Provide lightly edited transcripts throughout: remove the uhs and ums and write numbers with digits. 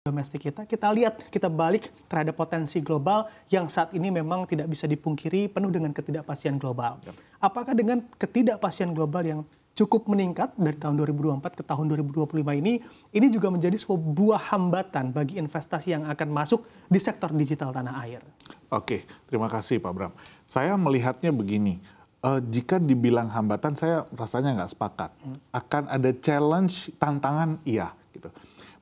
domestik kita lihat, kita balik terhadap potensi global yang saat ini memang tidak bisa dipungkiri penuh dengan ketidakpastian global. Apakah dengan ketidakpastian global yang cukup meningkat dari tahun 2024 ke tahun 2025 ini juga menjadi sebuah hambatan bagi investasi yang akan masuk di sektor digital tanah air? Oke, terima kasih Pak Bram. Saya melihatnya begini, jika dibilang hambatan saya rasanya nggak sepakat. Akan ada challenge, tantangan, iya gitu.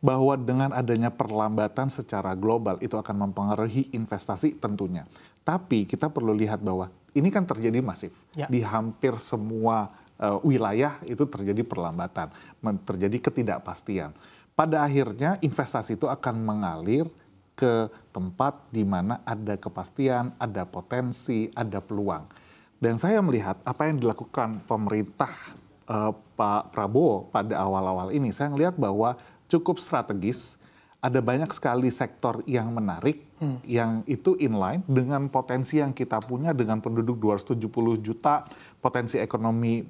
Bahwa dengan adanya perlambatan secara global itu akan mempengaruhi investasi tentunya. Tapi kita perlu lihat bahwa ini kan terjadi masif. Di hampir semua wilayah itu terjadi perlambatan, terjadi ketidakpastian. Pada akhirnya investasi itu akan mengalir ke tempat di mana ada kepastian, ada potensi, ada peluang. Dan saya melihat apa yang dilakukan pemerintah Pak Prabowo pada awal-awal ini, saya melihat bahwa cukup strategis, ada banyak sekali sektor yang menarik, yang itu inline dengan potensi yang kita punya dengan penduduk 270 juta, potensi ekonomi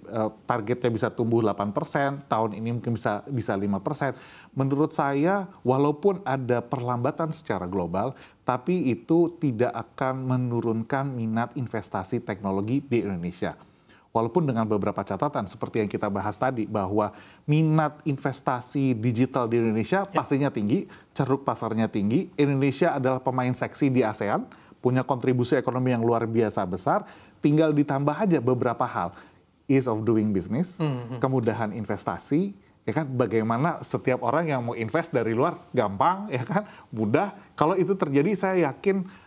targetnya bisa tumbuh 8%, tahun ini mungkin bisa 5%. Menurut saya, walaupun ada perlambatan secara global, tapi itu tidak akan menurunkan minat investasi teknologi di Indonesia. Walaupun dengan beberapa catatan seperti yang kita bahas tadi, bahwa minat investasi digital di Indonesia pastinya tinggi, ceruk pasarnya tinggi, Indonesia adalah pemain seksi di ASEAN, punya kontribusi ekonomi yang luar biasa besar, tinggal ditambah aja beberapa hal, ease of doing business, kemudahan investasi, ya kan, bagaimana setiap orang yang mau invest dari luar gampang, ya kan, mudah. Kalau itu terjadi, saya yakin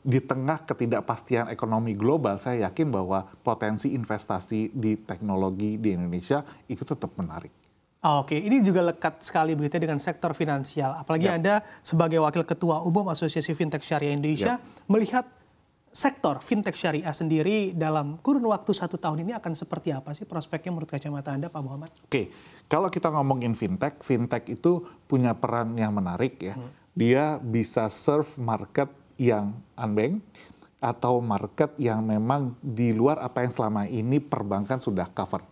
di tengah ketidakpastian ekonomi global, saya yakin bahwa potensi investasi di teknologi di Indonesia itu tetap menarik. Oke, ini juga lekat sekali begitu dengan sektor finansial. Apalagi Anda sebagai Wakil Ketua Umum Asosiasi Fintech Syariah Indonesia melihat sektor fintech syariah sendiri dalam kurun waktu 1 tahun ini akan seperti apa sih prospeknya menurut kacamata Anda, Pak Muhammad? Oke, kalau kita ngomongin fintech itu punya peran yang menarik ya. Dia bisa serve market yang unbanked atau market yang memang di luar apa yang selama ini perbankan sudah cover.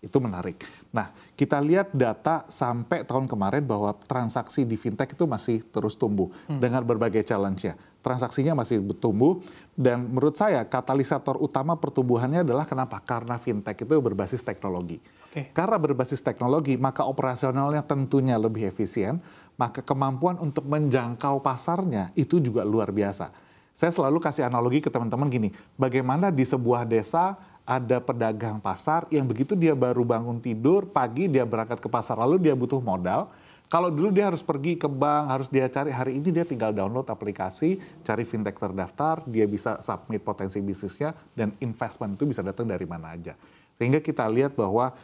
Itu menarik. Nah, kita lihat data sampai tahun kemarin bahwa transaksi di fintech itu masih terus tumbuh dengan berbagai challenge-nya. Transaksinya masih bertumbuh dan menurut saya katalisator utama pertumbuhannya adalah kenapa? Karena fintech itu berbasis teknologi. Karena berbasis teknologi, maka operasionalnya tentunya lebih efisien, maka kemampuan untuk menjangkau pasarnya itu juga luar biasa. Saya selalu kasih analogi ke teman-teman gini, bagaimana di sebuah desa ada pedagang pasar yang begitu dia baru bangun tidur, pagi dia berangkat ke pasar, lalu dia butuh modal. Kalau dulu dia harus pergi ke bank, harus dia cari, hari ini dia tinggal download aplikasi, cari fintech terdaftar, dia bisa submit potensi bisnisnya, dan investment itu bisa datang dari mana aja. Sehingga kita lihat bahwa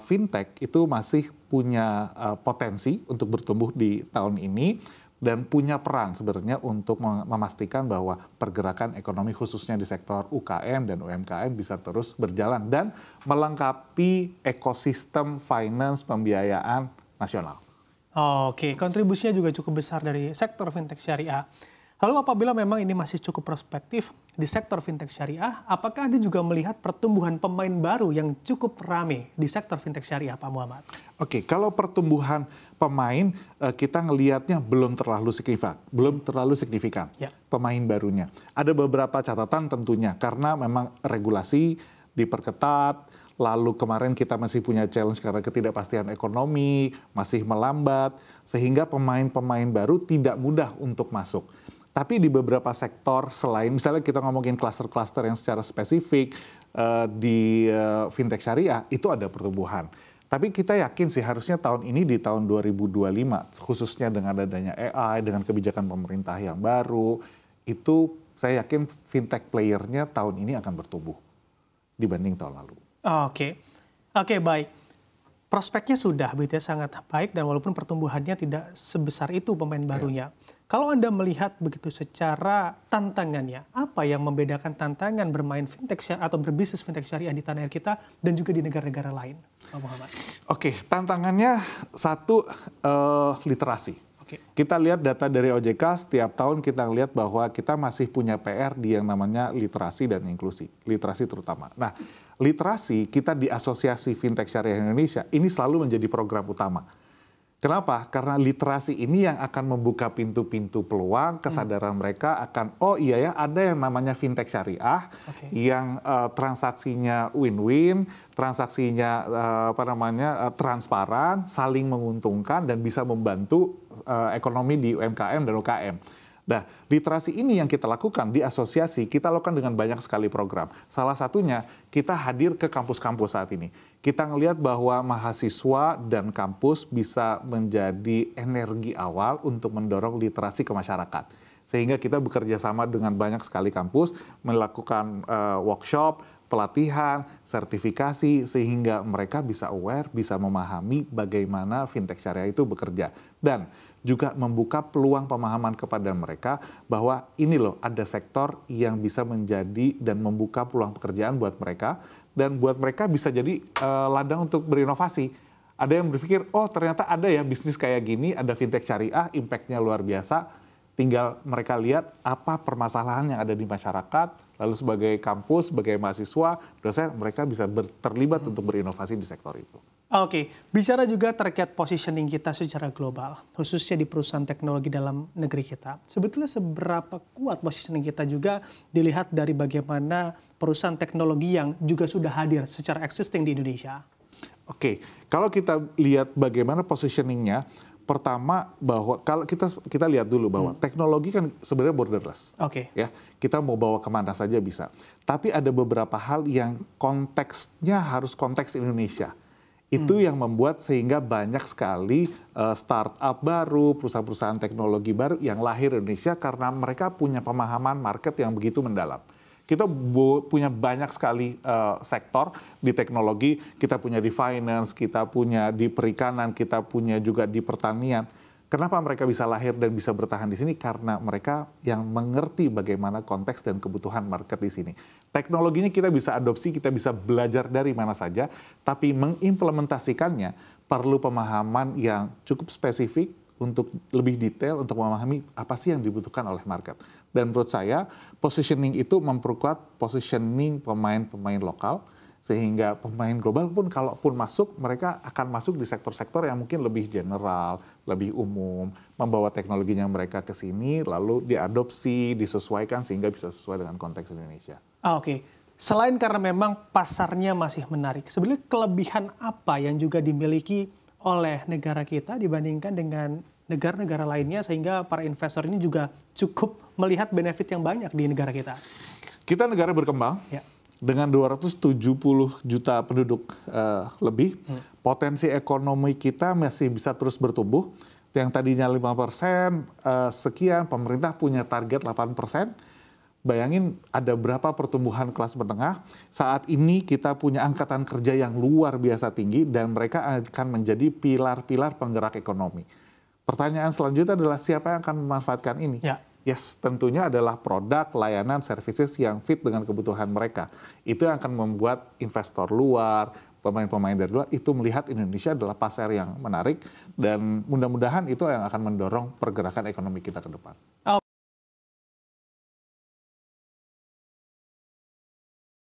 fintech itu masih punya potensi untuk bertumbuh di tahun ini, dan punya peran sebenarnya untuk memastikan bahwa pergerakan ekonomi khususnya di sektor UKM dan UMKM bisa terus berjalan dan melengkapi ekosistem finance pembiayaan nasional. Oke, kontribusinya juga cukup besar dari sektor fintech syariah. Lalu apabila memang ini masih cukup prospektif di sektor fintech syariah, apakah Anda juga melihat pertumbuhan pemain baru yang cukup rame di sektor fintech syariah, Pak Muhammad? Oke, kalau pertumbuhan pemain kita ngelihatnya belum terlalu signifikan, pemain barunya. Ada beberapa catatan tentunya karena memang regulasi diperketat, lalu kemarin kita masih punya challenge karena ketidakpastian ekonomi, masih melambat, sehingga pemain-pemain baru tidak mudah untuk masuk. Tapi di beberapa sektor selain, misalnya kita ngomongin kluster-kluster yang secara spesifik di fintech syariah, itu ada pertumbuhan. Tapi kita yakin sih harusnya tahun ini di tahun 2025, khususnya dengan adanya AI, dengan kebijakan pemerintah yang baru, itu saya yakin fintech playernya tahun ini akan bertumbuh dibanding tahun lalu. Oke, baik. Prospeknya sudah begitu ya, sangat baik dan walaupun pertumbuhannya tidak sebesar itu pemain barunya. Kalau Anda melihat begitu secara tantangannya, apa yang membedakan tantangan bermain fintech atau berbisnis fintech syariah di tanah air kita dan juga di negara-negara lain, Pak Muhammad? Oke, tantangannya satu literasi. Kita lihat data dari OJK, setiap tahun kita lihat bahwa kita masih punya PR di yang namanya literasi dan inklusi. Literasi terutama. Nah, literasi kita di Asosiasi Fintech Syariah Indonesia ini selalu menjadi program utama. Kenapa? Karena literasi ini yang akan membuka pintu-pintu peluang, kesadaran mereka akan, oh iya ya, ada yang namanya fintech syariah, yang transaksinya win-win, transaksinya transparan, saling menguntungkan, dan bisa membantu ekonomi di UMKM dan UKM. Nah, literasi ini yang kita lakukan di asosiasi, kita lakukan dengan banyak sekali program. Salah satunya, kita hadir ke kampus-kampus saat ini. Kita ngelihat bahwa mahasiswa dan kampus bisa menjadi energi awal untuk mendorong literasi ke masyarakat. Sehingga kita bekerja sama dengan banyak sekali kampus, melakukan workshop, pelatihan, sertifikasi, sehingga mereka bisa aware, bisa memahami bagaimana fintech syariah itu bekerja. Dan juga membuka peluang pemahaman kepada mereka bahwa ini loh ada sektor yang bisa menjadi dan membuka peluang pekerjaan buat mereka, dan buat mereka bisa jadi ladang untuk berinovasi. Ada yang berpikir, oh ternyata ada ya bisnis kayak gini, ada fintech syariah, impact-nya luar biasa, tinggal mereka lihat apa permasalahan yang ada di masyarakat, lalu sebagai kampus, sebagai mahasiswa, dosen, mereka bisa terlibat untuk berinovasi di sektor itu. Oke, bicara juga terkait positioning kita secara global, khususnya di perusahaan teknologi dalam negeri kita. Sebetulnya seberapa kuat positioning kita juga dilihat dari bagaimana perusahaan teknologi yang juga sudah hadir secara existing di Indonesia. Oke, kalau kita lihat bagaimana positioningnya, pertama bahwa kalau kita lihat dulu bahwa teknologi kan sebenarnya borderless. Ya, kita mau bawa kemana saja bisa. Tapi ada beberapa hal yang konteksnya harus konteks Indonesia. Itu yang membuat sehingga banyak sekali startup baru, perusahaan-perusahaan teknologi baru yang lahir di Indonesia karena mereka punya pemahaman market yang begitu mendalam. Kita punya banyak sekali sektor di teknologi, kita punya di finance, kita punya di perikanan, kita punya juga di pertanian. Kenapa mereka bisa lahir dan bisa bertahan di sini? Karena mereka yang mengerti bagaimana konteks dan kebutuhan market di sini. Teknologinya kita bisa adopsi, kita bisa belajar dari mana saja, tapi mengimplementasikannya perlu pemahaman yang cukup spesifik untuk lebih detail untuk memahami apa sih yang dibutuhkan oleh market. Dan menurut saya, positioning itu memperkuat positioning pemain-pemain lokal, sehingga pemain global pun kalaupun masuk, mereka akan masuk di sektor-sektor yang mungkin lebih general, lebih umum, membawa teknologinya mereka ke sini, lalu diadopsi, disesuaikan sehingga bisa sesuai dengan konteks Indonesia. Oke. Selain karena memang pasarnya masih menarik, sebenarnya kelebihan apa yang juga dimiliki oleh negara kita dibandingkan dengan negara-negara lainnya sehingga para investor ini juga cukup melihat benefit yang banyak di negara kita? Kita negara berkembang. Ya. Dengan 270 juta penduduk lebih, potensi ekonomi kita masih bisa terus bertumbuh. Yang tadinya 5%, sekian, pemerintah punya target 8%. Bayangin ada berapa pertumbuhan kelas menengah. Saat ini kita punya angkatan kerja yang luar biasa tinggi dan mereka akan menjadi pilar-pilar penggerak ekonomi. Pertanyaan selanjutnya adalah siapa yang akan memanfaatkan ini? Ya. Yes, tentunya adalah produk, layanan, services yang fit dengan kebutuhan mereka. Itu yang akan membuat investor luar, pemain-pemain dari luar, itu melihat Indonesia adalah pasar yang menarik, dan mudah-mudahan itu yang akan mendorong pergerakan ekonomi kita ke depan.